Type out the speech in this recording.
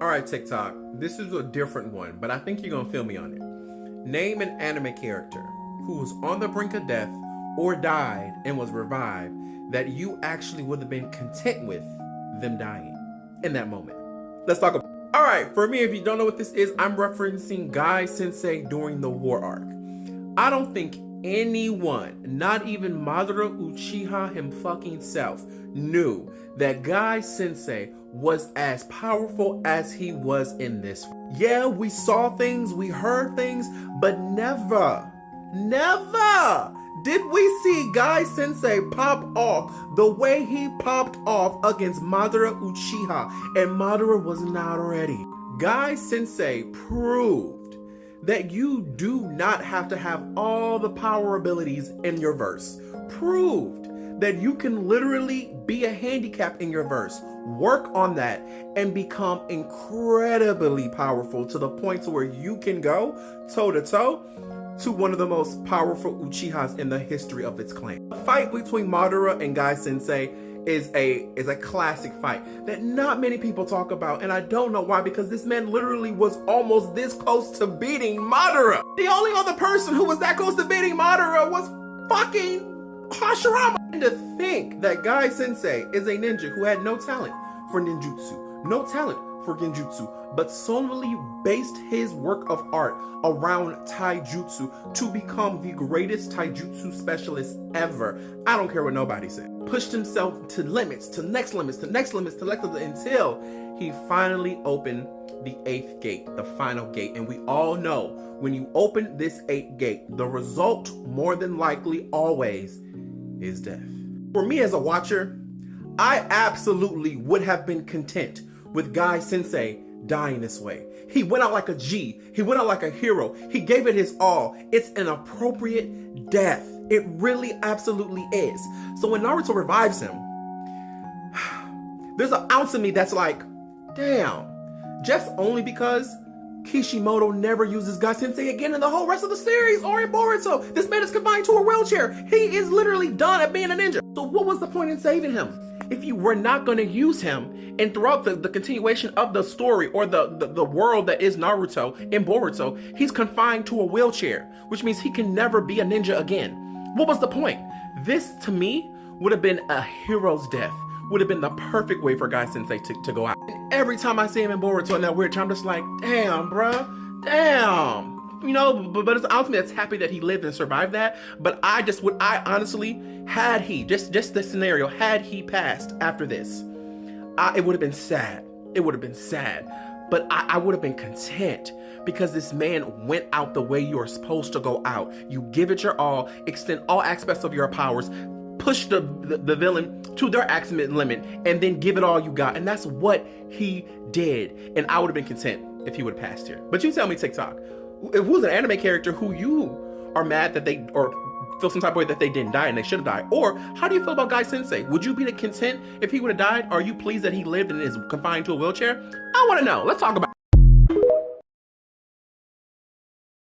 All right, TikTok, this is a different one, but I think you're gonna feel me on it. Name an anime character who was on the brink of death or died and was revived that you actually would have been content with them dying in that moment. Let's talk about it. All right, for me, if you don't know what this is, I'm referencing Guy Sensei during the war arc. I don't think anyone, not even Madara Uchiha him fucking self, knew that Guy Sensei was as powerful as he was in this. Yeah, we saw things, we heard things, but never did we see Guy Sensei pop off the way he popped off against Madara Uchiha, and Madara was not ready. Guy Sensei proved that you do not have to have all the power abilities in your verse. Proved that you can literally be a handicap in your verse, work on that, and become incredibly powerful to the point to where you can go toe-to-toe to one of the most powerful Uchihas in the history of its clan. The fight between Madara and Guy Sensei is a classic fight that not many people talk about, and I don't know why, because this man literally was almost this close to beating Madara. The only other person who was that close to beating Madara was fucking Hashirama. And to think that Guy Sensei is a ninja who had no talent for ninjutsu, no talent for genjutsu, but solely based his work of art around taijutsu to become the greatest taijutsu specialist ever. I don't care what nobody said. Pushed himself to limits, to next limits, to next limits, to next limits, until he finally opened the 8th gate, the final gate. And we all know when you open this 8th gate, the result more than likely always is death. For me as a watcher, I absolutely would have been content with Guy Sensei dying this way. He went out like a G. He went out like a hero. He gave it his all. It's an appropriate death. It really absolutely is. So when Naruto revives him, there's an ounce of me that's like, damn, just only because Kishimoto never uses Guy Sensei again in the whole rest of the series or in Boruto. This man is confined to a wheelchair. He is literally done at being a ninja. So what was the point in saving him if you were not going to use him? And throughout the continuation of the story or the world that is Naruto in Boruto, he's confined to a wheelchair, which means he can never be a ninja again. What was the point? This, to me, would have been a hero's death. Would have been the perfect way for Guy Sensei to go out. And every time I see him in Boruto in that weird time, I'm just like, damn, bruh, damn. You know, but it's ultimately that's happy that he lived and survived that. But I honestly, had he, just this scenario, had he passed after this, it would have been sad. It would have been sad. But I would have been content because this man went out the way you're supposed to go out. You give it your all, extend all aspects of your powers, push the villain to their maximum limit, and then give it all you got. And that's what he did. And I would have been content if he would have passed here. But you tell me, TikTok, who's an anime character who you are mad that they, or feel some type of way that they didn't die and they should have died? Or how do you feel about Guy Sensei? Would you be content if he would have died? Are you pleased that he lived and is confined to a wheelchair? I want to know. Let's talk about it.